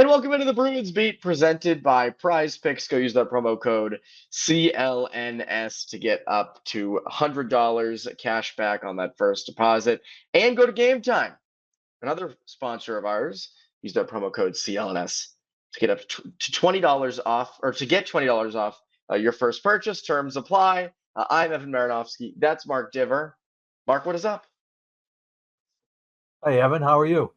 And welcome into the Bruins Beat presented by Prize Picks. Go use that promo code CLNS to get up to $100 cash back on that first deposit. And go to Game Time, another sponsor of ours. Use that promo code CLNS to get up to $20 off, or to get $20 off your first purchase. Terms apply. I'm Evan Marinofsky. That's Mark Divver. Mark, what is up? Hey, Evan, how are you?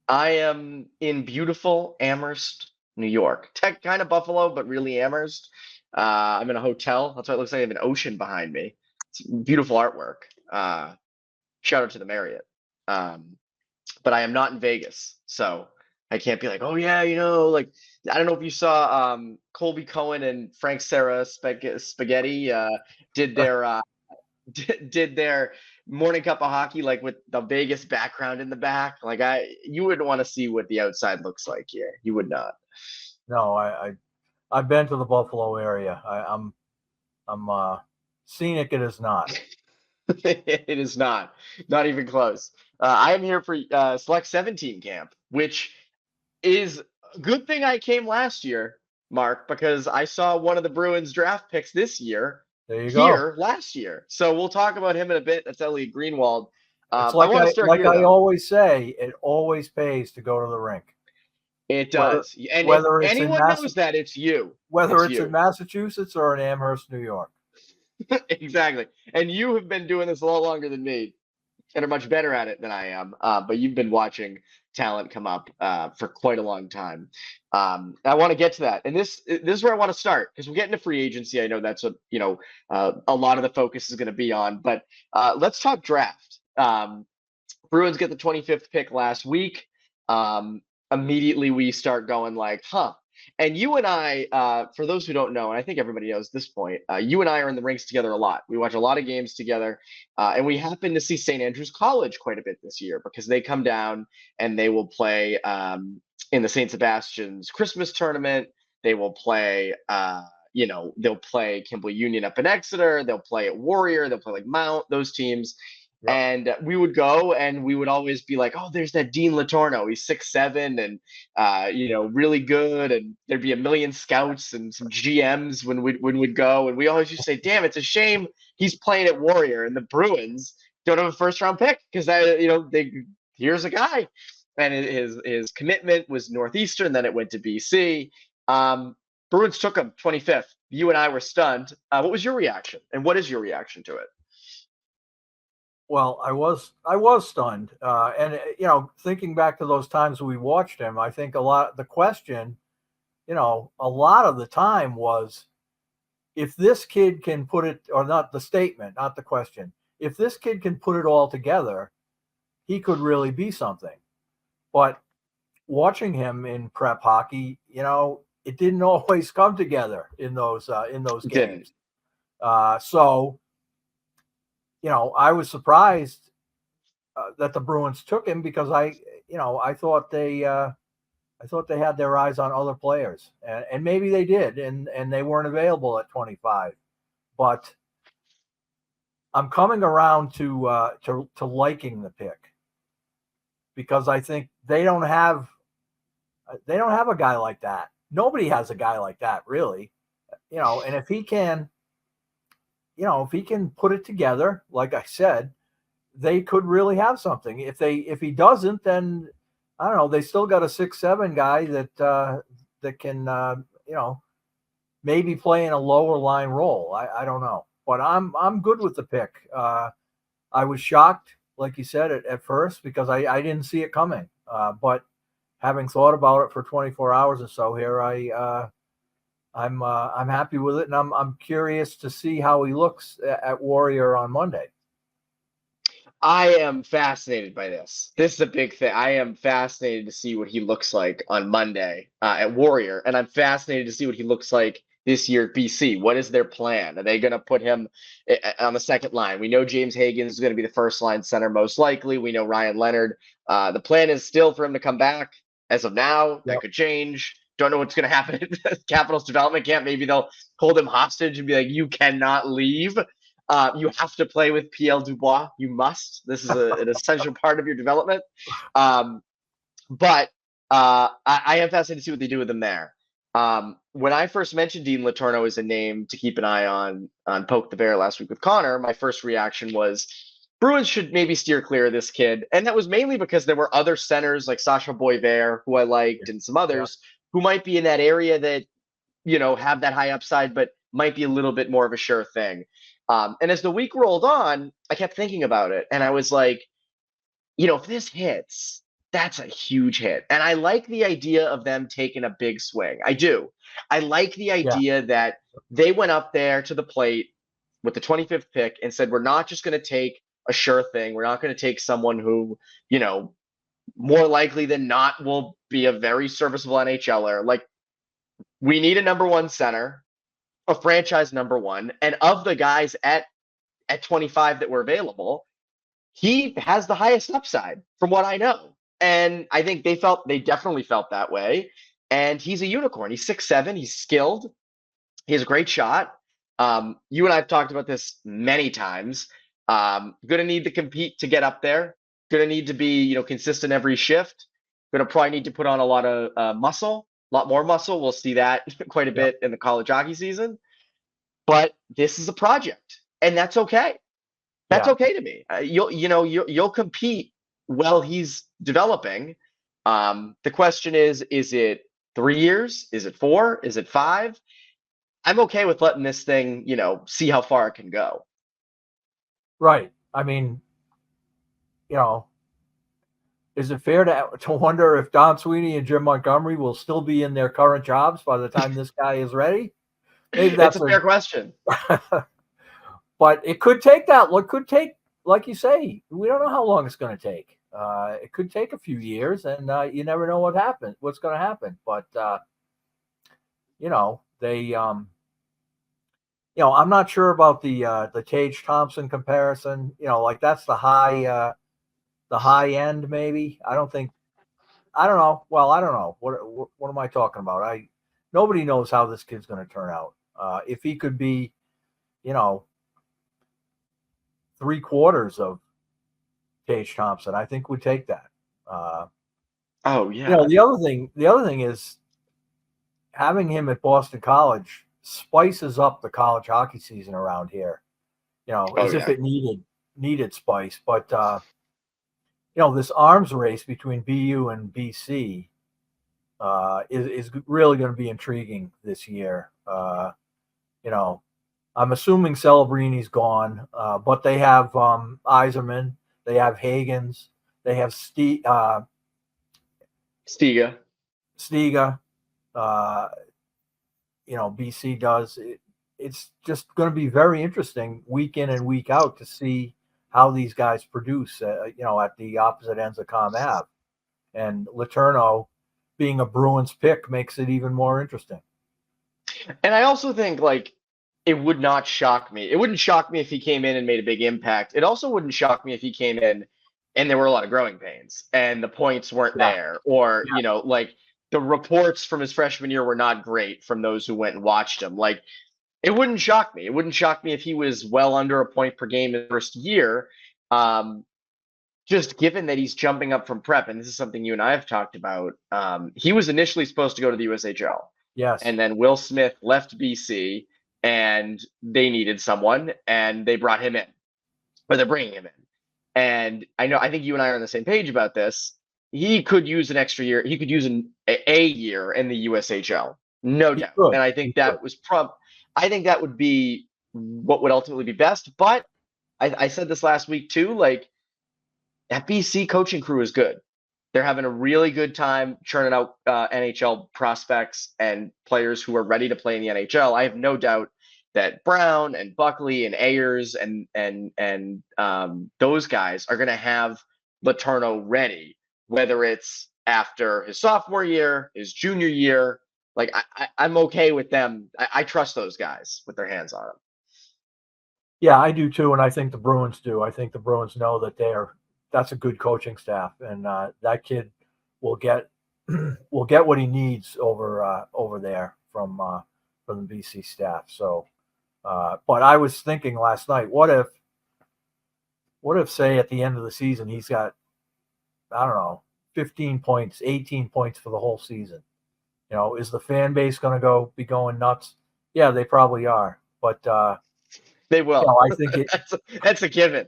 I am in beautiful Amherst, New York. Tech kind of Buffalo, but really Amherst. I'm in a hotel. That's why it looks like I have an ocean behind me. It's beautiful artwork. Shout out to the Marriott. But I am not in Vegas, so I can't be like, oh yeah, like I don't know if you saw Colby Cohen and Frank Serra Spaghetti did their did their morning cup of hockey like with the Vegas background in the back. Like you wouldn't want to see what the outside looks like here. You would not. No, I've been to the Buffalo area. I'm scenic. It is not. It is not even close. I am here for Select 17 camp, which is a good thing I came last year, Mark, because I saw one of the Bruins draft picks this year. There you go. Last year. So we'll talk about him in a bit. That's Elliott Groenewold. It's like I always say, it always pays to go to the rink. It does. And whether if anyone knows that, it's you. Whether it's in Massachusetts or in Amherst, New York. Exactly. And you have been doing this a lot longer than me and are much better at it than I am. But you've been watching talent come up for quite a long time. I want to get to that. And this is where I want to start, because we're getting to free agency. I know that's what, a lot of the focus is going to be on. But let's talk draft. Bruins get the 25th pick last week. Immediately we start going like, huh. And you and I, for those who don't know, and I think everybody knows at this point, you and I are in the rinks together a lot. We watch a lot of games together, and we happen to see St. Andrews College quite a bit this year because they come down and they will play in the St. Sebastian's Christmas tournament. They will play, they'll play Kimball Union up in Exeter. They'll play at Warrior. They'll play like Mount, those teams. Yep. And we would go and we would always be like, oh, there's that Dean Letourneau. He's 6'7" and, really good. And there'd be a million scouts and some GMs when we'd go. And we always used to say, damn, it's a shame he's playing at Warrior and the Bruins don't have a first round pick because here's a guy. And his commitment was Northeastern. Then it went to BC. Bruins took him 25th. You and I were stunned. What was your reaction? And what is your reaction to it? Well, I was stunned, and thinking back to those times we watched him, I think a lot of the time was, if this kid can put it, or not the statement, not the question, if this kid can put it all together, he could really be something. But watching him in prep hockey, it didn't always come together in those games. So. I was surprised that the Bruins took him because I thought they had their eyes on other players, and maybe they did, and they weren't available at 25. But I'm coming around to liking the pick because I think they don't have a guy like that. Nobody has a guy like that, really. And if he can. If he can put it together, like I said, they could really have something. If he doesn't, then I don't know. They still got a 6'7" guy that can maybe play in a lower line role. I don't know, but I'm good with the pick. I was shocked, like you said, at first because I didn't see it coming. But having thought about it for 24 hours or so here, I'm happy with it, and I'm curious to see how he looks at Warrior on Monday. I am fascinated by this. This is a big thing. I am fascinated to see what he looks like on Monday at Warrior, and I'm fascinated to see what he looks like this year at BC. What is their plan? Are they going to put him on the second line? We know James Hagan is going to be the first line center most likely. We know Ryan Leonard. The plan is still for him to come back. As of now, that could change. Don't know what's going to happen at Capitals development camp. Maybe they'll hold him hostage and be like, you cannot leave. You have to play with P.L. Dubois. You must. This is an essential part of your development. But I am fascinated to see what they do with him there. When I first mentioned Dean Letourneau as a name to keep an eye on Poke the Bear last week with Connor, my first reaction was Bruins should maybe steer clear of this kid. And that was mainly because there were other centers like Sasha Boisvert, who I liked, and some Yeah. others who might be in that area that, have that high upside, but might be a little bit more of a sure thing. And as the week rolled on, I kept thinking about it. And I was like, if this hits, that's a huge hit. And I like the idea of them taking a big swing. I do. I like the Yeah. idea that they went up there to the plate with the 25th pick and said, we're not just going to take a sure thing. We're not going to take someone who, more likely than not will be a very serviceable NHLer. Like, we need a number one center, a franchise number one. And of the guys at 25 that were available, he has the highest upside from what I know. And I think they definitely felt that way. And he's a unicorn. He's 6'7". He's skilled. He has a great shot. You and I have talked about this many times. Going to need to compete to get up there. Going to need to be, consistent every shift. Going to probably need to put on a lot of muscle, a lot more muscle. We'll see that quite a bit in the college hockey season. But this is a project, and that's okay. That's okay to me. You'll compete while he's developing. The question is it 3 years? Is it 4? Is it 5? I'm okay with letting this thing, see how far it can go. Right. I mean, is it fair to wonder if Don Sweeney and Jim Montgomery will still be in their current jobs by the time this guy is ready? Maybe that's a fair question. But it could take that. It could take, like you say, we don't know how long it's going to take. It could take a few years, and you never know what's going to happen. But they, I'm not sure about the Tage Thompson comparison. Like that's the high end, maybe. I don't know. Well, I don't know. What am I talking about? Nobody knows how this kid's going to turn out. If he could be, 3/4 of Tage Thompson, I think would take that. Oh yeah. The other thing is having him at Boston College spices up the college hockey season around here. As if it needed spice. But this arms race between BU and BC is really going to be intriguing this year. I'm assuming Celebrini's gone, but they have Yzerman, they have Hagens, they have Stiga. BC does. It's just going to be very interesting week in and week out to see how these guys produce, at the opposite ends of Com Ave. And Letourneau, being a Bruins pick, makes it even more interesting. And I also think, it would not shock me. It wouldn't shock me if he came in and made a big impact. It also wouldn't shock me if he came in and there were a lot of growing pains and the points weren't there, or, the reports from his freshman year were not great from those who went and watched him. It wouldn't shock me. It wouldn't shock me if he was well under a point per game in the first year. Just given that he's jumping up from prep, and this is something you and I have talked about. He was initially supposed to go to the USHL. Yes. And then Will Smith left BC, and they needed someone, and they brought him in, or they're bringing him in. And I think you and I are on the same page about this. He could use an extra year. He could use a year in the USHL, no doubt. And I think that would be what would ultimately be best. But I said this last week too. That BC coaching crew is good. They're having a really good time churning out NHL prospects and players who are ready to play in the NHL. I have no doubt that Brown and Buckley and Ayers and those guys are going to have Letourneau ready, whether it's after his sophomore year, his junior year. I'm okay with them. I trust those guys with their hands on him. Yeah, I do too, and I think the Bruins do. I think the Bruins know that that's a good coaching staff, and that kid will get what he needs over there from the BC staff. So, but I was thinking last night, what if say at the end of the season he's got, I don't know, 15 points, 18 points for the whole seaon. Is the fan base going to be going nuts? Yeah, they probably are. But they will. I think that's a given.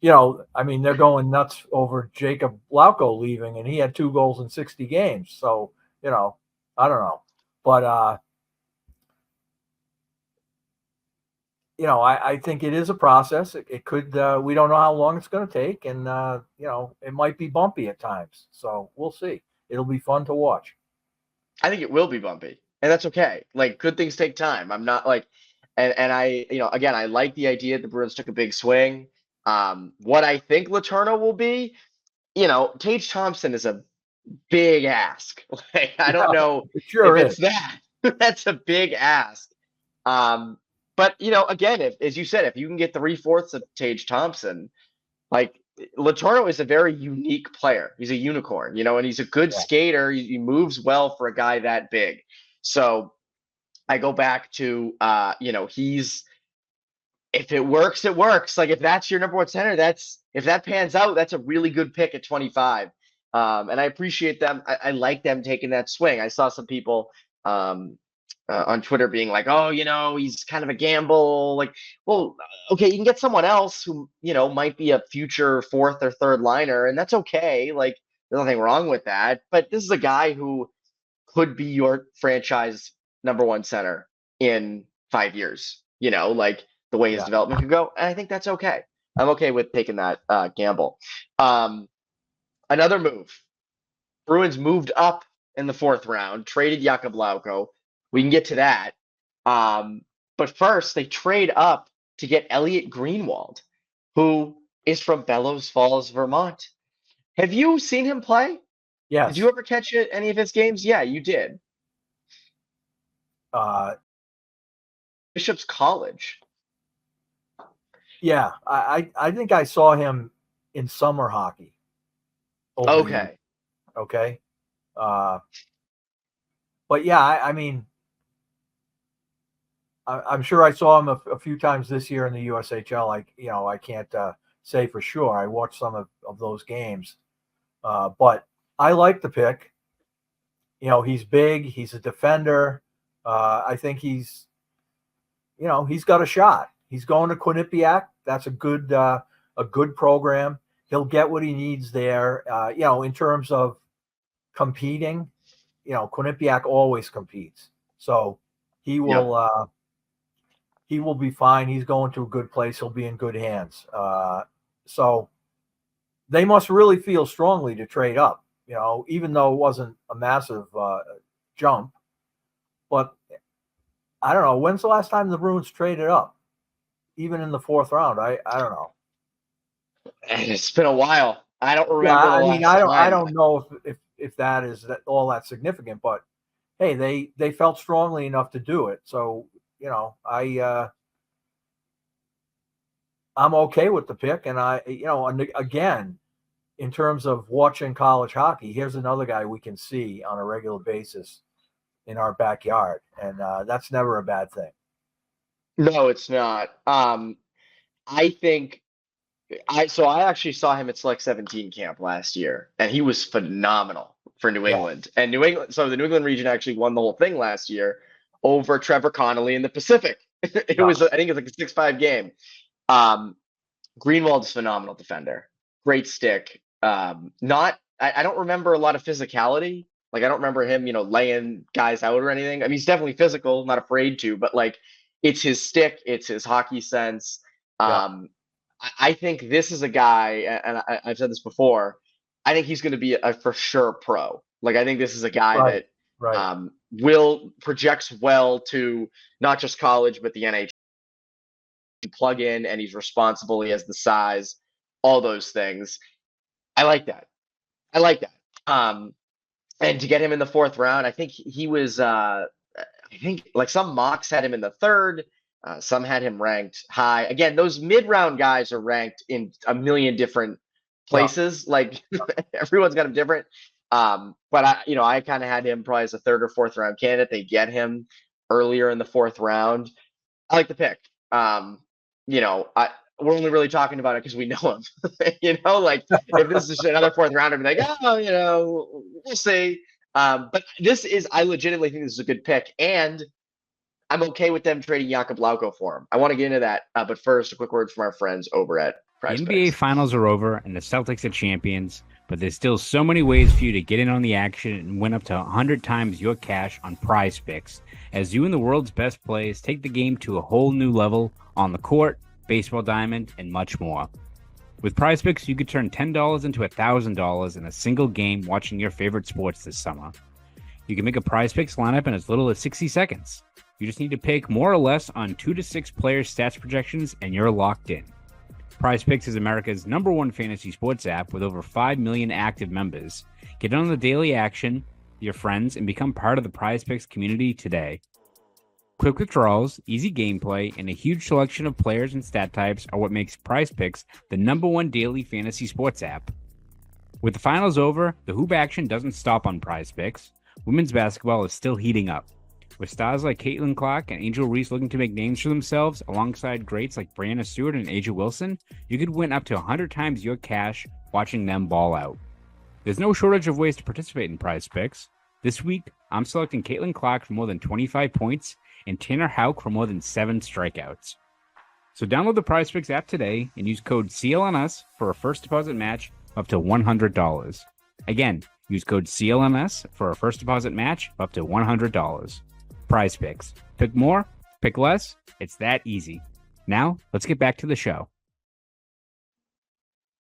I mean, they're going nuts over Jacob Lauko leaving, and he had 2 goals in 60 games. So, I don't know. But, I think it is a process. It could, we don't know how long it's going to take. And, it might be bumpy at times. So we'll see. It'll be fun to watch. I think it will be bumpy. And that's okay. Like, good things take time. I'm not like, and I, again, I like the idea the Bruins took a big swing. What I think Letourneau will be, Tage Thompson is a big ask. Like, I don't know it sure if is. it's that. That's a big ask. But again, as you said, if you can get 3/4 of Tage Thompson, like Letourneau is a very unique player. He's a unicorn, and he's a good skater. He moves well for a guy that big. So I go back to, he's, if it works, it works. Like, if that's your number 1 center, if that pans out, that's a really good pick at 25. And I appreciate them. I like them taking that swing. I saw some people on Twitter being like, oh, he's kind of a gamble. Like, well, okay, you can get someone else who, might be a future 4th or 3rd liner, and that's okay. Like, there's nothing wrong with that. But this is a guy who could be your franchise number 1 center in 5 years, like the way his development could go. And I think that's okay. I'm okay with taking that gamble. Another move. Bruins moved up in the 4th round, traded Jakub Lauko. We can get to that. But first, they trade up to get Elliott Groenewold, who is from Bellows Falls, Vermont. Have you seen him play? Yes. Did you ever catch any of his games? Yeah, you did. Bishop's College. Yeah, I think I saw him in summer hockey. Okay. Okay. But yeah, I mean, I'm sure I saw him a few times this year in the USHL. I can't say for sure. I watched some of those games. But I like the pick. He's big. He's a defender. I think he's got a shot. He's going to Quinnipiac. That's a good program. He'll get what he needs there. In terms of competing, Quinnipiac always competes. So he will be fine. He's going to a good place. He'll be in good hands. So they must really feel strongly to trade up, even though it wasn't a massive jump. But I don't know. When's the last time the Bruins traded up? Even in the 4th round, I don't know. It's been a while. I don't remember. I don't know if that is all that significant, but hey, they felt strongly enough to do it. So I'm okay with the pick, and again, in terms of watching college hockey, here's another guy we can see on a regular basis in our backyard, and that's never a bad thing. No, it's not. I think I actually saw him at Select 17 camp last year, and he was phenomenal for New England. And so the New England region actually won the whole thing last year over Trevor Connolly in the Pacific. It was, I think, it was like a 6-5 game. Greenwald's phenomenal defender, great stick. I don't remember a lot of physicality. Like, I don't remember him, laying guys out or anything. I mean, he's definitely physical, not afraid to, but like, it's his stick, it's his hockey sense. I think this is a guy, and I've said this before, I think he's going to be a for sure pro. Like, I think this is a guy that will projects well to not just college, but the NHL. Plug in, and he's responsible. He has the size, all those things. I like that. And to get him in the 4th round, I think he was, I think like some mocks had him in the 3rd. Some had him ranked high. Again, those mid-round guys are ranked in a million different places. Like, everyone's got him different. But I kind of had him probably as a 3rd or 4th round candidate. They get him earlier in the 4th round. I like the pick. we're only really talking about it because we know him. Like if this is another fourth rounder, I'd be like, oh, we'll see. But I legitimately think this is a good pick, and I'm okay with them trading Jakub Lauko for him. I want to get into that, but first, a quick word from our friends over at The Prize NBA Picks. Finals are over and the Celtics are champions, but there's still so many ways for you to get in on the action and win up to 100 times your cash on Prize Picks, as you and the world's best players take the game to a whole new level on the court, baseball diamond, and much more. With Prize Picks, you could turn $10 into $1,000 in a single game watching your favorite sports this summer. You can make a Prize Picks lineup in as little as 60 seconds. You just need to pick more or less on 2 to 6 players' stats projections, and you're locked in. Prize Picks is America's #1 fantasy sports app with over 5 million active members. Get on the daily action with your friends and become part of the Prize Picks community today. Quick withdrawals, easy gameplay, and a huge selection of players and stat types are what makes Prize Picks the #1 daily fantasy sports app. With the finals over, the hoop action doesn't stop on Prize Picks. Women's basketball is still heating up. With stars like Caitlin Clark and Angel Reese looking to make names for themselves, alongside greats like Brianna Stewart and Aja Wilson, you could win up to 100 times your cash watching them ball out. There's no shortage of ways to participate in Prize Picks. This week, I'm selecting Caitlin Clark for more than 25 points and Tanner Houck for more than 7 strikeouts. So download the Prize Picks app today and use code CLNS for a first deposit match up to $100. Again, use code CLNS for a first deposit match up to $100. Prize Picks. Pick more, pick less. It's that easy. Now, let's get back to the show.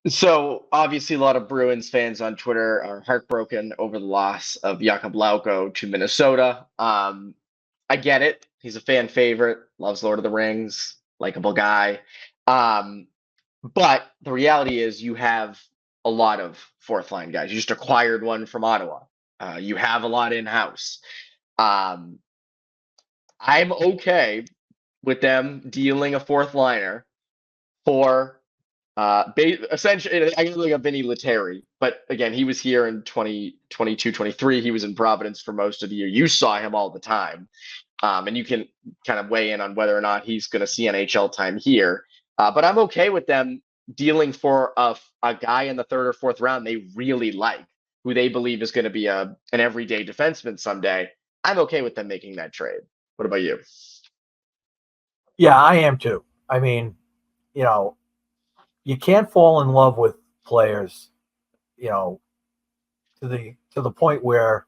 So, obviously, a lot of Bruins fans on Twitter are heartbroken over the loss of Jakub Lauko to Minnesota. I get it. He's a fan favorite, loves Lord of the Rings, likable guy. But the reality is you have a lot of fourth line guys. You just acquired one from Ottawa. You have a lot in-house. I'm okay with them dealing a fourth liner for essentially. I can look up Vinni Lettieri, but again, he was here in 2022, 23. He was in Providence for most of the year. You saw him all the time, and you can kind of weigh in on whether or not he's going to see NHL time here. But I'm okay with them dealing for a guy in the third or fourth round they really like, who they believe is going to be an everyday defenseman someday. I'm okay with them making that trade. What about you? Yeah, I am too. I mean, you can't fall in love with players, to the point where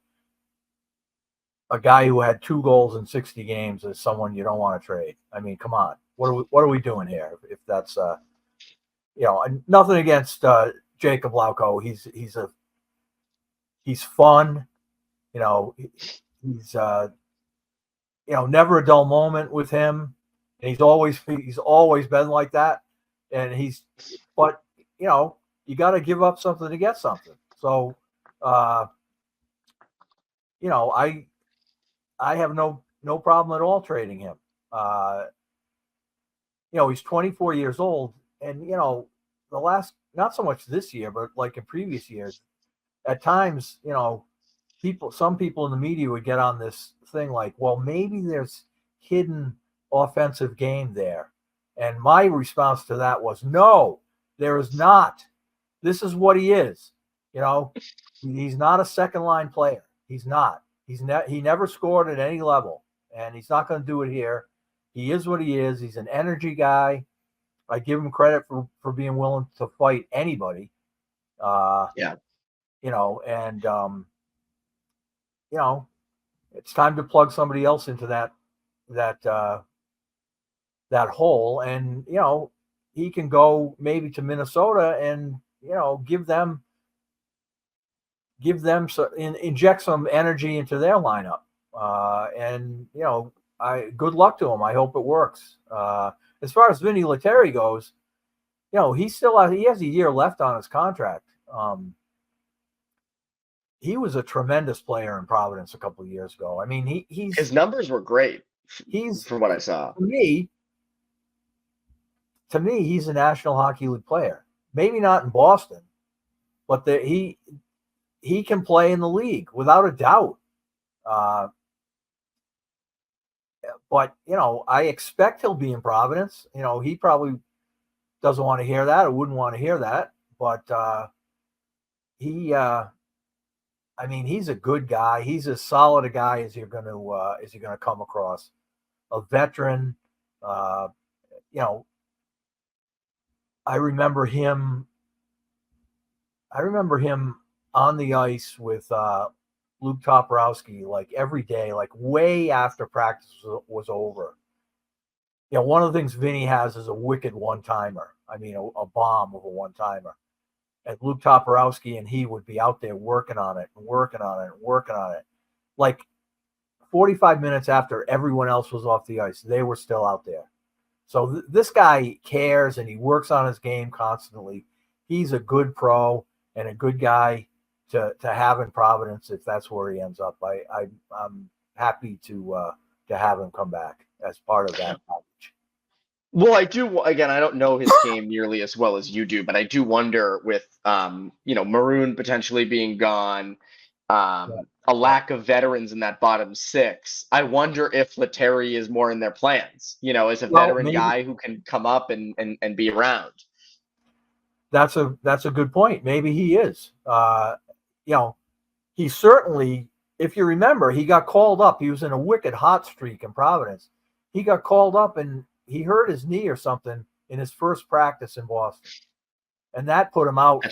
a guy who had 2 goals in 60 games is someone you don't want to trade. I mean, come on. What are we doing here? If that's nothing against Jakub Lauko. He's fun. He's never a dull moment with him. And he's always been like that. And but you got to give up something to get something. So, I have no problem at all trading him. He's 24 years old, and the last, not so much this year, but like in previous years, at times, some people in the media would get on this thing like, well, maybe there's hidden offensive game there. And my response to that was, no, there is not. This is what he is. He's not a second line player. He's not. He never scored at any level, and he's not going to do it here. He is what he is. He's an energy guy. I give him credit for being willing to fight anybody. Yeah. It's time to plug somebody else into that hole, and he can go maybe to Minnesota and inject some energy into their lineup, and good luck to him. I hope it works. As far as Vinni Lettieri goes, he has a year left on his contract. He was a tremendous player in Providence a couple of years ago. I mean, his numbers were great. From what I saw. To me, he's a National Hockey League player. Maybe not in Boston, but he can play in the league without a doubt. But I expect he'll be in Providence. He probably doesn't want to hear that or wouldn't want to hear that. But he, I mean, he's a good guy. He's as solid a guy as you're going to come across. A veteran. You know, I remember him on the ice with Luke Toporowski, like every day, like way after practice was over. You know, one of the things Vinny has is a wicked one-timer. I mean, a bomb of a one-timer. And Luke Toporowski and he would be out there working on it. Like 45 minutes after everyone else was off the ice, they were still out there. So this guy cares and he works on his game constantly. He's a good pro and a good guy to have in Providence if that's where he ends up. I'm happy to have him come back as part of that package. Well, I do. Again, I don't know his game nearly as well as you do, but I do wonder with Maroon potentially being gone, a lack of veterans in that bottom six. I wonder if Lettieri is more in their plans. As a veteran guy who can come up and be around. That's a good point. Maybe he is. He certainly, if you remember, he got called up. He was in a wicked hot streak in Providence. He got called up and he hurt his knee or something in his first practice in Boston, and that put him out.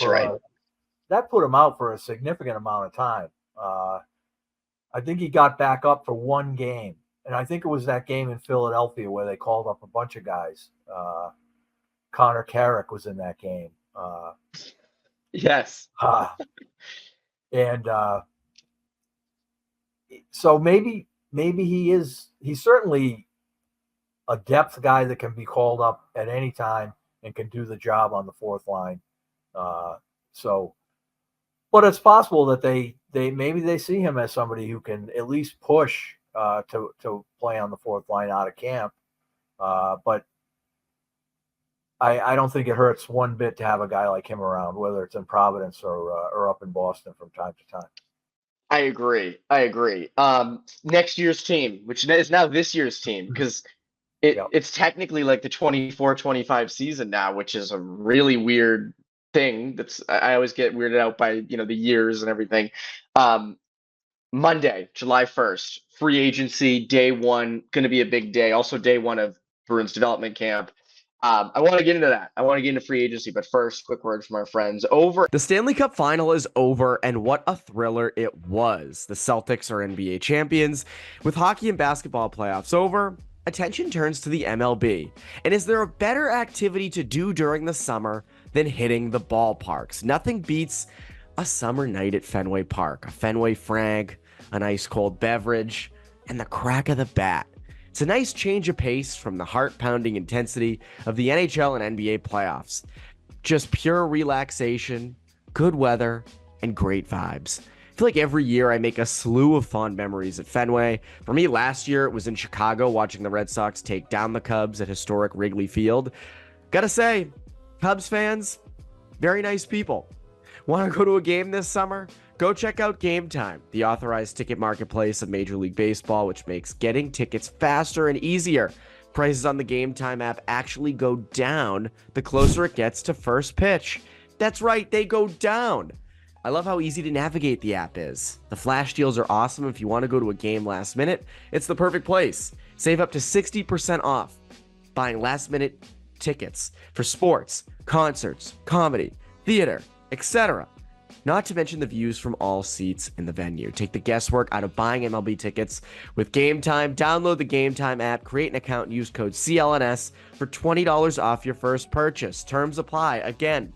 That put him out for a significant amount of time. I think he got back up for one game, and I think it was that game in Philadelphia where they called up a bunch of guys. Connor Carrick was in that game. Yes. And so maybe he's certainly a depth guy that can be called up at any time and can do the job on the fourth line. But it's possible that they see him as somebody who can at least push to play on the fourth line out of camp. But I don't think it hurts one bit to have a guy like him around, whether it's in Providence or up in Boston from time to time. I agree. Next year's team, which is now this year's team, because it's technically like the 24-25 season now, which is a really weird thing. I always get weirded out by the years and everything. Monday, July 1st, free agency day one, going to be a big day. Also day one of Bruins development camp. I want to get into that. I want to get into free agency, but first, quick word from our friends over. The Stanley Cup final is over, and what a thriller it was. The Celtics are NBA champions. With hockey and basketball playoffs over, attention turns to the MLB. And is there a better activity to do during the summer than hitting the ballparks? Nothing beats a summer night at Fenway Park, a Fenway Frank, an ice cold beverage, and the crack of the bat. It's a nice change of pace from the heart-pounding intensity of the NHL and NBA playoffs. Just pure relaxation, good weather, and great vibes. I feel like every year I make a slew of fond memories at Fenway. For me, last year it was in Chicago watching the Red Sox take down the Cubs at historic Wrigley Field. Gotta say, Cubs fans, very nice people. Want to go to a game this summer? Go check out Game Time, the authorized ticket marketplace of Major League Baseball, which makes getting tickets faster and easier. Prices on the Game Time app actually go down the closer it gets to first pitch. That's right, they go down. I love how easy to navigate the app is. The flash deals are awesome if you want to go to a game last minute. It's the perfect place. Save up to 60% off buying last minute tickets for sports, concerts, comedy, theater, etc. Not to mention the views from all seats in the venue. Take the guesswork out of buying MLB tickets with Game Time. Download the Game Time app, create an account, and use code CLNS for $20 off your first purchase. Terms apply. Again,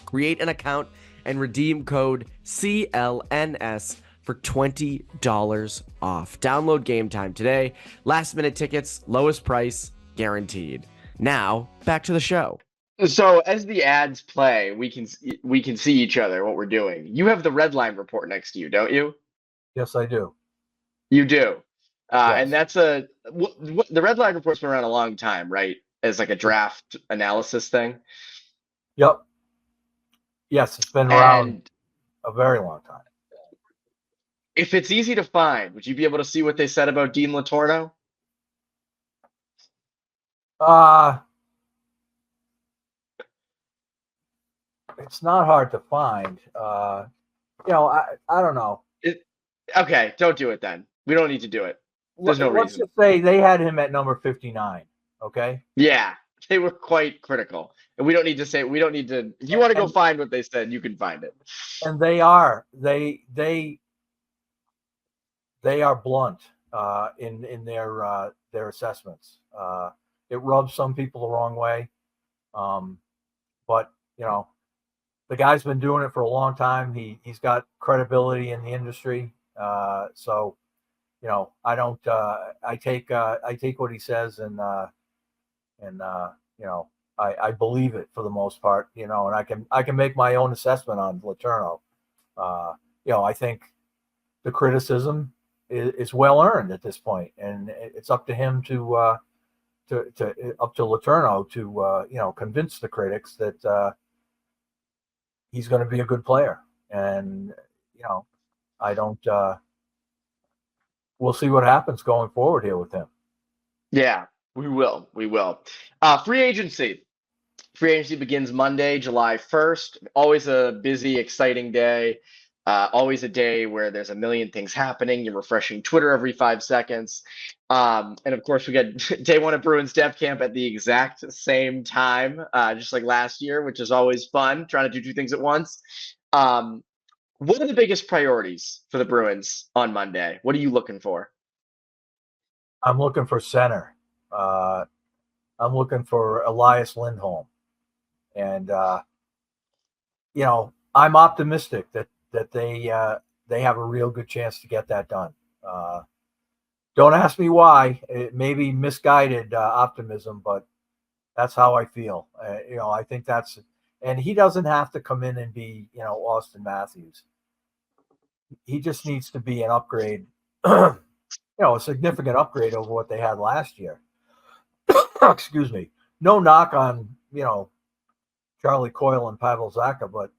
create an account and redeem code CLNS for $20 off. Download Game Time today. Last minute tickets, lowest price, guaranteed. Now, back to the show. So as the ads play, we can see each other, what we're doing. You have the red line report next to you, don't you? Yes, I do. You do. Yes. And that's the red line report's been around a long time, right? As like a draft analysis thing. Yep. Yes, it's been around a very long time. If it's easy to find, would you be able to see what they said about Dean Letourneau? It's not hard to find. I don't know. Okay, don't do it then. We don't need to do it. There's no Let's reason. just say they had him at number 59. Okay. Yeah, they were quite critical. And we don't need to say, we don't need to, if you want to go find what they said, you can find it. And they are blunt in their assessments. It rubs some people the wrong way. But the guy's been doing it for a long time. He's got credibility in the industry. So I don't. I take what he says and I believe it for the most part. And I can make my own assessment on Letourneau. I think the criticism is well earned at this point, and it's up to him to up to Letourneau to convince the critics that he's going to be a good player. And I don't. We'll see what happens going forward here with him. Yeah, we will. We will. Free agency. Free agency begins Monday, July 1st. Always a busy, exciting day. Always a day where there's a million things happening. You're refreshing Twitter every 5 seconds. And of course, we get day one of Bruins Depth Camp at the exact same time, just like last year, which is always fun, trying to do two things at once. What are the biggest priorities for the Bruins on Monday? What are you looking for? I'm looking for center. I'm looking for Elias Lindholm. And, I'm optimistic that they have a real good chance to get that done. Don't ask me why. It may be misguided optimism, but that's how I feel. I think and he doesn't have to come in and be, Austin Matthews. He just needs to be an upgrade, a significant upgrade over what they had last year. Excuse me. No knock on, Charlie Coyle and Pavel Zacha, but,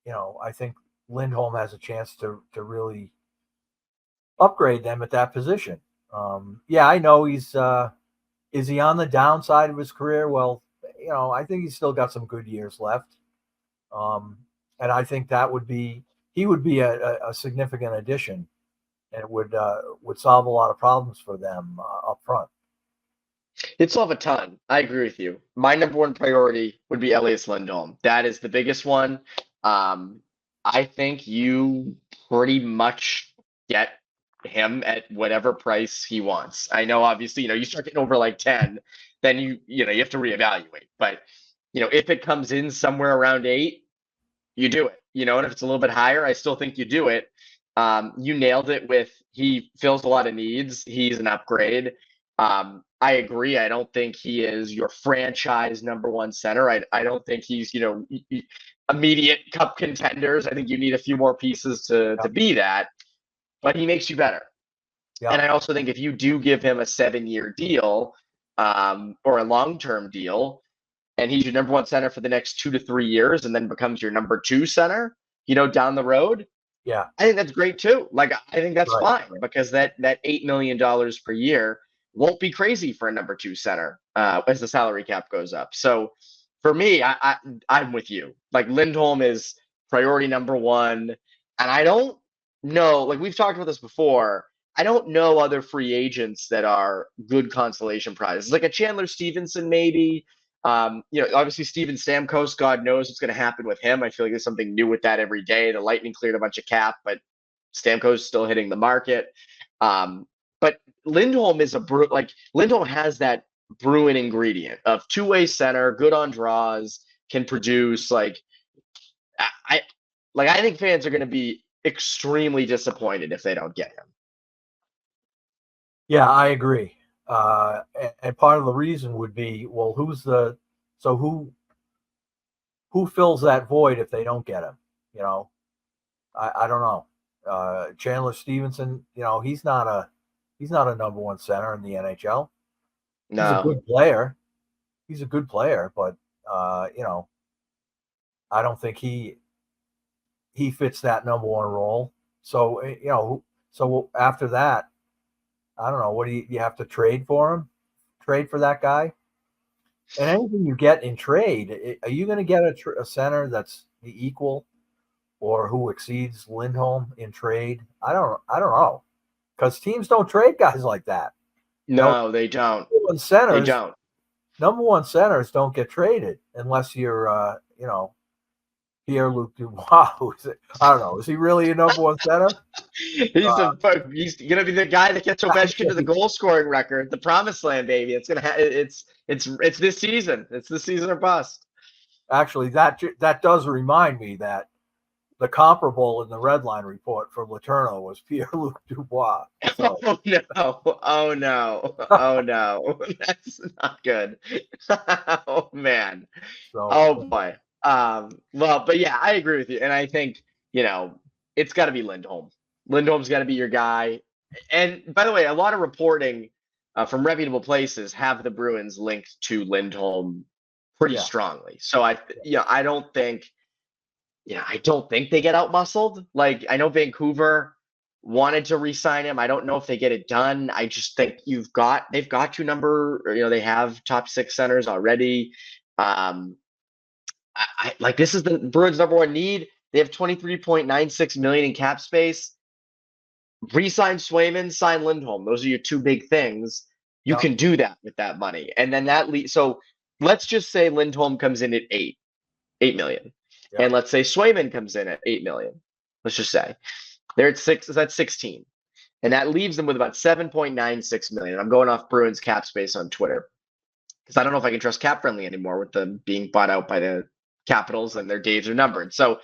I think Lindholm has a chance to really upgrade them at that position. I know is he on the downside of his career? Well, I think he's still got some good years left. And I think he would be a significant addition, and would solve a lot of problems for them up front. It'd solve a ton. I agree with you. My number one priority would be Elias Lindholm. That is the biggest one. I think you pretty much get him at whatever price he wants. I know, obviously, you start getting over like 10, then you have to reevaluate. But if it comes in somewhere around 8, you do it. And if it's a little bit higher, I still think you do it. You nailed it with he fills a lot of needs. He's an upgrade. I agree. I don't think he is your franchise number one center. I don't think he's, immediate cup contenders. I think you need a few more pieces to be that, but he makes you better. Yeah. And I also think if you do give him a 7-year deal, or a long-term deal, and he's your number one center for the next 2 to 3 years, and then becomes your number 2 center, down the road. Yeah, I think that's great too. Like, I think that's fine, because that $8 million per year won't be crazy for a number 2 center as the salary cap goes up. So for me, I'm with you. Like, Lindholm is priority number 1, and I don't know. Like, we've talked about this before. I don't know other free agents that are good consolation prizes, like a Chandler Stevenson, maybe. Obviously Steven Stamkos, God knows what's going to happen with him. I feel like there's something new with that every day. The Lightning cleared a bunch of cap, but Stamkos is still hitting the market. But Lindholm is Lindholm has that Bruin ingredient of two-way center, good on draws, can produce. I think fans are going to be extremely disappointed if they don't get him. Yeah, I agree. And part of the reason would be, well, who fills that void if they don't get him? I don't know. Chandler Stevenson, he's not a number one center in the NHL. No. He's a good player. He's a good player, but I don't think he fits that number one role. So so after that, I don't know. What do you have to trade for him? Trade for that guy? And anything you get in trade, are you going to get a center that's the equal or who exceeds Lindholm in trade? I don't know, because teams don't trade guys like that. No, they don't. Number one centers don't get traded unless you're, Pierre-Luc Dubois. I don't know. Is he really a number one center? He's gonna be the guy that gets Ovechkin to the goal scoring record, the promised land, baby. It's this season. It's the season or bust. Actually, that does remind me that the comparable in the red line report for Letourneau was Pierre-Luc Dubois. So. Oh no! That's not good. Oh man! So, oh boy! Well, but yeah, I agree with you, and I think it's got to be Lindholm. Lindholm's got to be your guy. And by the way, a lot of reporting from reputable places have the Bruins linked to Lindholm pretty strongly. So I don't think they get outmuscled. Like, I know Vancouver wanted to re-sign him. I don't know if they get it done. I just think they've got they have top 6 centers already. This is the Bruins' number one need. They have $23.96 million in cap space. Re-sign Swayman, sign Lindholm. Those are your two big things. You can do that with that money. And then so let's just say Lindholm comes in at $8 million. Yeah. And let's say Swayman comes in at $8 million. Let's just say they're at 6. That's 16. And that leaves them with about $7.96 million. I'm going off Bruins cap space on Twitter because I don't know if I can trust Cap Friendly anymore with them being bought out by the Capitals and their days are numbered. So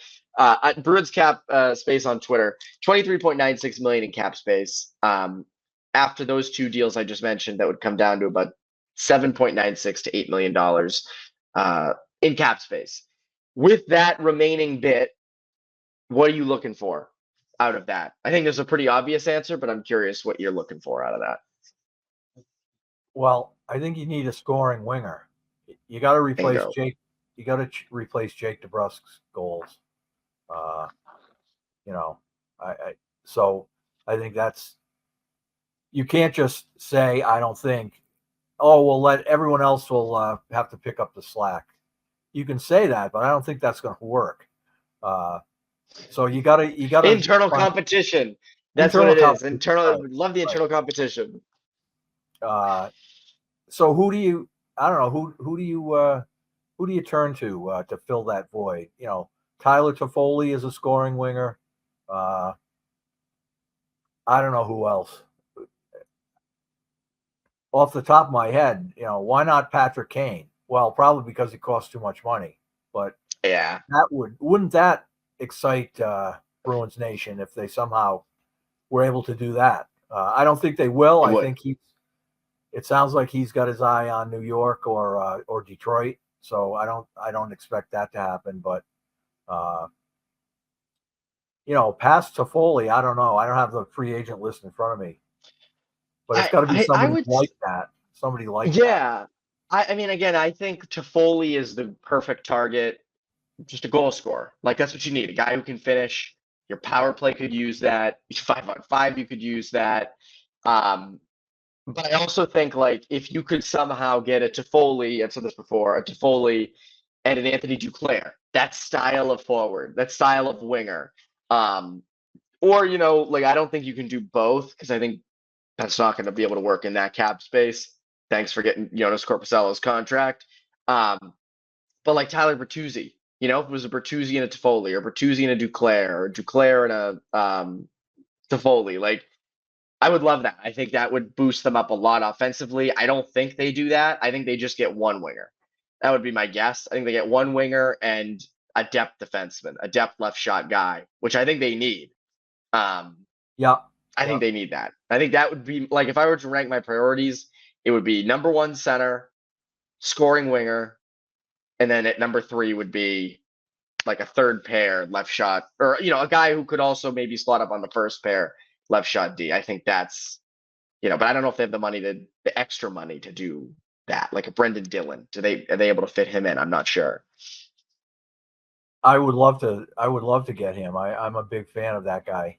Bruins cap space on Twitter, $23.96 million in cap space. After those two deals I just mentioned, that would come down to about $7.96 to $8 million in cap space. With that remaining bit, what are you looking for out of that? I think there's a pretty obvious answer, but I'm curious what you're looking for out of that. Well, I think you need a scoring winger. You got to replace Jake. You got to replace Jake DeBrusk's goals. So I think you can't just say, I don't think, we'll let everyone else will have to pick up the slack. You can say that, but I don't think that's going to work. So you got to internal competition. That's what it is. Internal. Right. Love the internal competition. So who do you turn to fill that void? Tyler Toffoli is a scoring winger. I don't know who else. Off the top of my head, why not Patrick Kane? Well, probably because it costs too much money. But yeah, wouldn't that excite Bruins Nation if they somehow were able to do that? I don't think they will. I think it sounds like he's got his eye on New York or Detroit. So I don't expect that to happen. But past Toffoli, I don't know. I don't have the free agent list in front of me. But it's got to be somebody like that. Somebody like that. Yeah. I mean, again, I think Toffoli is the perfect target. Just a goal scorer. Like, that's what you need. A guy who can finish. Your power play could use that. 5-on-5, you could use that. But I also think, like, if you could somehow get a Toffoli, I've said this before, a Toffoli and an Anthony Duclair, that style of forward, that style of winger. Or, I don't think you can do both because I think that's not going to be able to work in that cap space. Thanks for getting Jonas Korpisalo's contract. But like Tyler Bertuzzi, if it was a Bertuzzi and a Toffoli, or Bertuzzi and a Duclair, or Duclair and a Toffoli, like, I would love that. I think that would boost them up a lot offensively. I don't think they do that. I think they just get one winger. That would be my guess. I think they get one winger and a depth defenseman, a depth left shot guy, which I think they need. I think they need that. I think that would be, like, if I were to rank my priorities, it would be number 1 center, scoring winger, and then at number 3 would be like a third pair left shot, or a guy who could also maybe slot up on the first pair left shot D. I think that's, but I don't know if they have the extra money to do that. Like a Brendan Dillon, are they able to fit him in? I'm not sure. I would love to get him. I'm a big fan of that guy.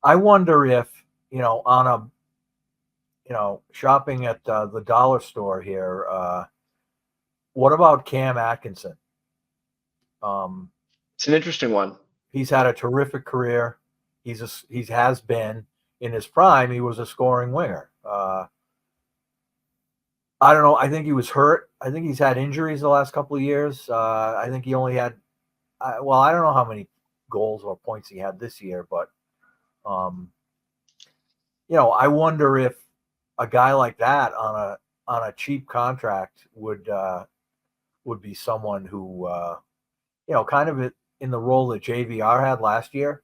I wonder if, on a, shopping at the dollar store here, What about Cam Atkinson? It's an interesting one. He's had a terrific career. He has been in his prime. He was a scoring winger. I don't know. I think he was hurt. I think he's had injuries the last couple of years. I think he only had, I don't know how many goals or points he had this year, but, I wonder if a guy like that on a cheap contract would be someone who, kind of in the role that JVR had last year.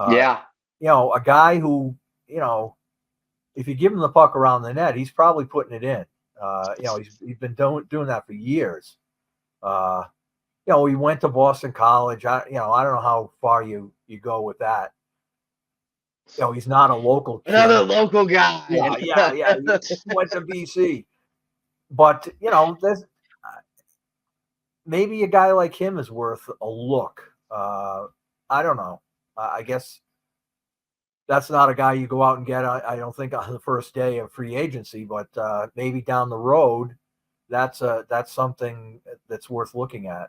Yeah. A guy who, if you give him the puck around the net, he's probably putting it in. He's been doing that for years. He went to Boston College. I don't know how far you go with that. He's not a local kid. Another local guy. Yeah. He went to BC. But, there's maybe a guy like him is worth a look. I don't know. I guess that's not a guy you go out and get, I don't think, on the first day of free agency, but maybe down the road, that's something that's worth looking at.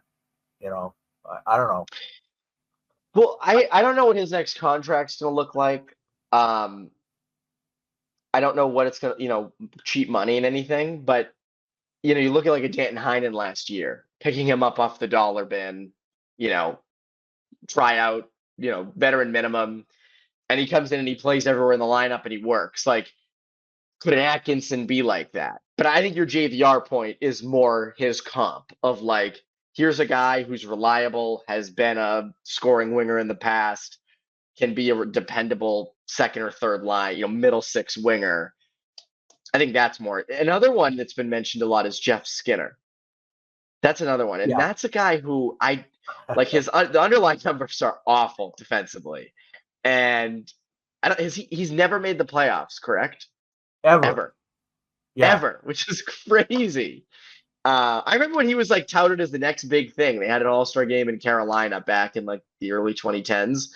I don't know. Well, I don't know what his next contract's going to look like. I don't know what it's going to, cheap money and anything, but, you look at like a Danton Heinen last year, picking him up off the dollar bin, try out, veteran minimum, and he comes in and he plays everywhere in the lineup and he works. Like, could an Atkinson be like that? But I think your JVR point is more his comp of like, here's a guy who's reliable, has been a scoring winger in the past, can be a dependable second or third line, middle six winger. I think that's more. Another one that's been mentioned a lot is Jeff Skinner. That's another one. And that's a guy who I like the underlying numbers are awful defensively. And he's never made the playoffs, correct? Ever. Yeah. Ever, which is crazy. I remember when he was like touted as the next big thing. They had an all-star game in Carolina back in like the early 2010s.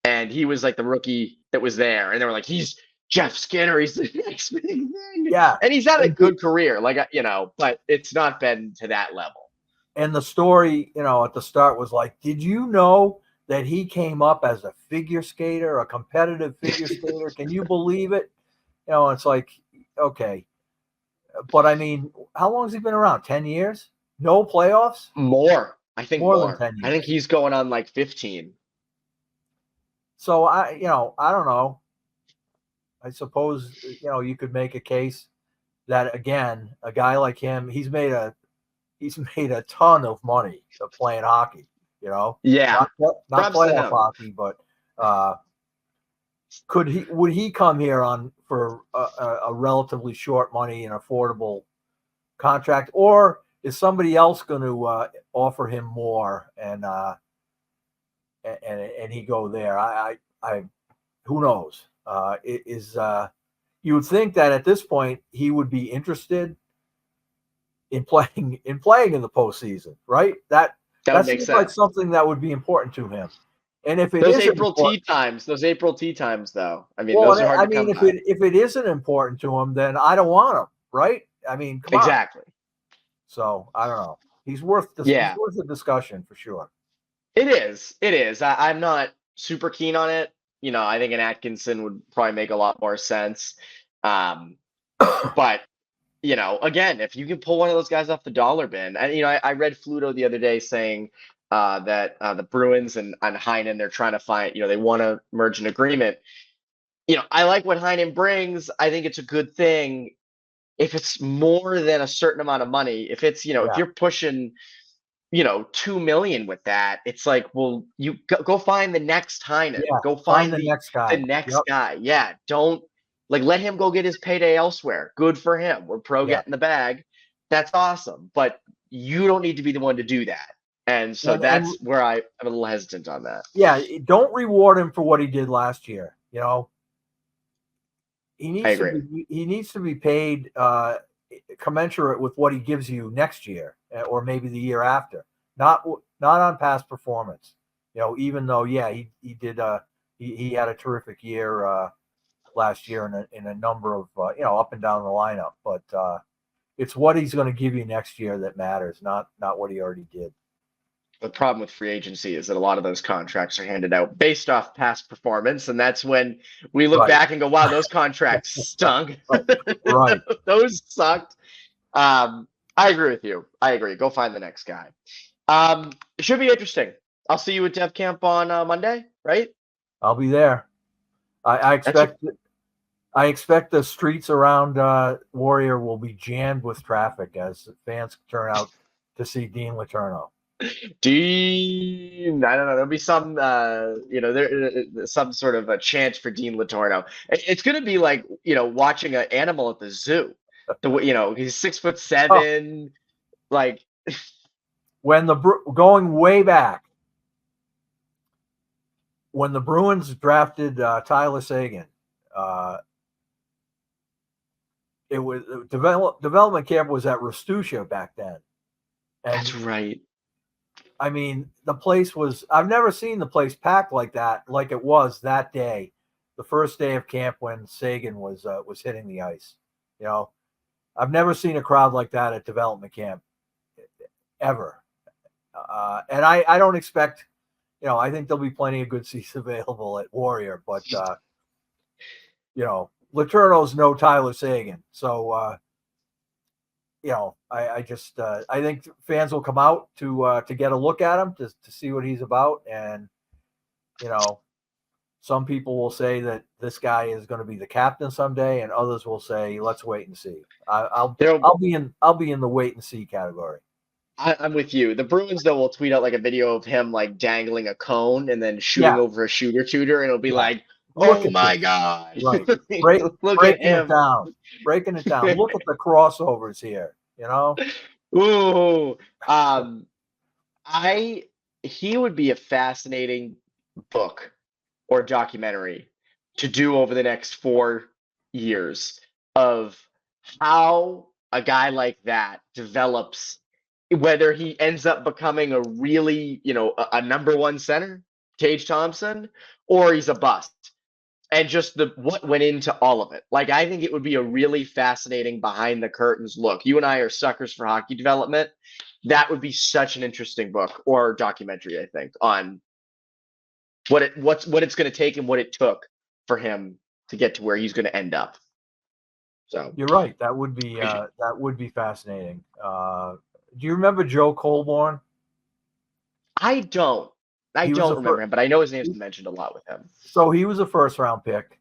And he was like the rookie that was there. And they were like, he's Jeff Skinner. He's the next big thing. Yeah. And he's had a good career, but it's not been to that level. And the story, at the start was like, did you know that he came up as a figure skater, a competitive figure skater? Can you believe it? It's like, okay. But I mean, how long has he been around? 10 years? No playoffs? More. I think more. Than 10 years. I think he's going on like 15. So I don't know. I suppose, you could make a case that, again, a guy like him, he's made a ton of money playing hockey, Yeah. Not playoff hockey, but would he come here for a relatively short money and affordable contract, or is somebody else going to offer him more and he go there? I who knows? You would think that at this point he would be interested in playing in the postseason, right? That seems sense. Like something that would be important to him. And if it those April tee times, though, I mean, those are hard to come by. If it isn't important to him, then I don't want him, right? I mean, come exactly. On. So I don't know. He's worth a discussion for sure. It is. I'm not super keen on it. I think an Atkinson would probably make a lot more sense. But again, if you can pull one of those guys off the dollar bin, and I read Fluto the other day saying that the Bruins and Heinen, they're trying to find, they want to merge an agreement. I like what Heinen brings. I think it's a good thing. If it's more than a certain amount of money, if it's, if you're pushing, $2 million with that, it's like, well, you go find the next Heinen. Yeah, go find the next guy. The next guy. Yeah. Don't let him go get his payday elsewhere. Good for him. We're getting the bag. That's awesome. But you don't need to be the one to do that. And so that's where I'm a little hesitant on that. Yeah. Don't reward him for what he did last year. He needs to be paid commensurate with what he gives you next year or maybe the year after. Not on past performance. Even though he did he had a terrific year last year in a number of up and down the lineup, but It's what he's going to give you next year that matters, not what he already did. The problem with free agency is that a lot of those contracts are handed out based off past performance, and that's when we look back and go, "Wow, those contracts stunk. Right. Those sucked." I agree with you. I agree. Go find the next guy. It should be interesting. I'll see you at Dev Camp on Monday, right? I'll be there. I expect the streets around Warrior will be jammed with traffic as fans turn out to see Dean Letourneau. Dean, I don't know. There'll be some, some sort of a chant for Dean Letourneau. It's going to be like, watching an animal at the zoo. He's 6'7". Like, when going way back, when the Bruins drafted Tyler Seguin, it was development camp was at Rustusha back then. And that's right. I mean, the place was, I've never seen the place packed like that, like it was that day, the first day of camp when Seguin was hitting the ice. I've never seen a crowd like that at development camp ever. And I don't expect, I think there'll be plenty of good seats available at Warrior, but, Letourneau's no Tyler Seguin. So, I think fans will come out to get a look at him, to see what he's about. And, some people will say that this guy is going to be the captain someday, and others will say, let's wait and see. I'll be in the wait and see category. I'm with you. The Bruins, though, will tweet out like a video of him like dangling a cone and then shooting over a shooter, and it'll be like, "Oh my God!" Right, breaking it down. Look at the crossovers here. Ooh, he would be a fascinating book or documentary to do over the next 4 years of how a guy like that develops. Whether he ends up becoming a really, a number one center, Tage Thompson, or he's a bust. And just what went into all of it. Like, I think it would be a really fascinating behind the curtains look. You and I are suckers for hockey development. That would be such an interesting book or documentary, I think, on what it's going to take and what it took for him to get to where he's going to end up. So you're right. That would be fascinating. Do you remember Joe Colborn? I don't remember him, but I know his name's been mentioned a lot with him. So he was a first round pick.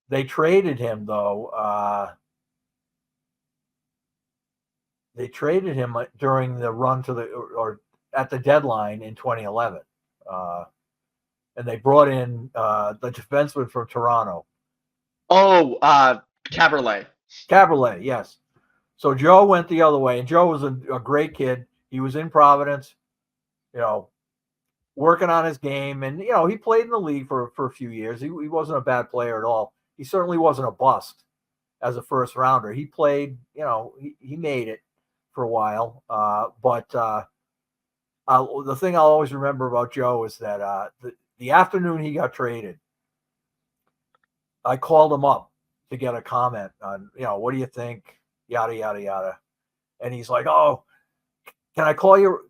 They traded him though. They traded him during the run to or at the deadline in 2011. And they brought in the defenseman from Toronto. Oh, Caberlet, yes. So Joe went the other way, and Joe was a great kid. He was in Providence, working on his game, and he played in the league for a few years. He wasn't a bad player at all. He certainly wasn't a bust as a first rounder. He played, he made it for a while. But the thing I'll always remember about Joe is that the afternoon he got traded, I called him up to get a comment on, what do you think? Yada, yada, yada. And he's like, "Oh, can I call you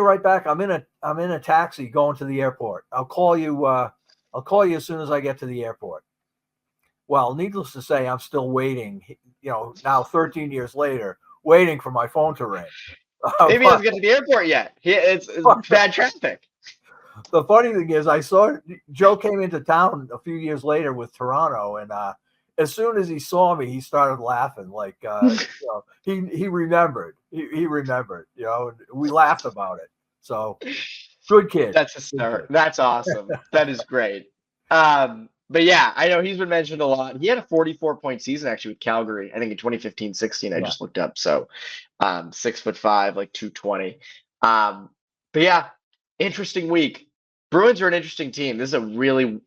right back? I'm in a taxi going to the airport. I'll call you as soon as I get to the airport." Well, needless to say, I'm still waiting, now 13 years later, waiting for my phone to ring. Maybe he doesn't get to the airport yet. It's bad traffic. The funny thing is, I saw Joe came into town a few years later with Toronto, and as soon as he saw me, he started laughing. Like he remembered. He remembered. We laughed about it. So good kid. That's a start. That's awesome. That is great. But yeah, I know he's been mentioned a lot. He had a 44-point season actually with Calgary, I think in 2015-16. I just looked up. So 6'5", like 220. But yeah, interesting week. Bruins are an interesting team. This is a really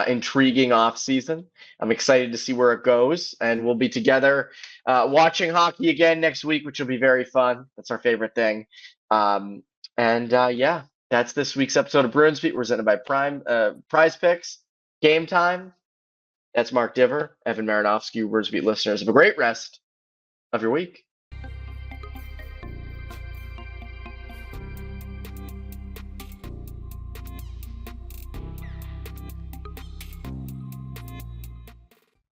intriguing off season. I'm excited to see where it goes, and we'll be together watching hockey again next week, which will be very fun. That's our favorite thing. Yeah, that's this week's episode of Bruins Beat, presented by Prize Picks. Game time. That's Mark Divver, Evan Marinofsky, Bruins Beat listeners. Have a great rest of your week.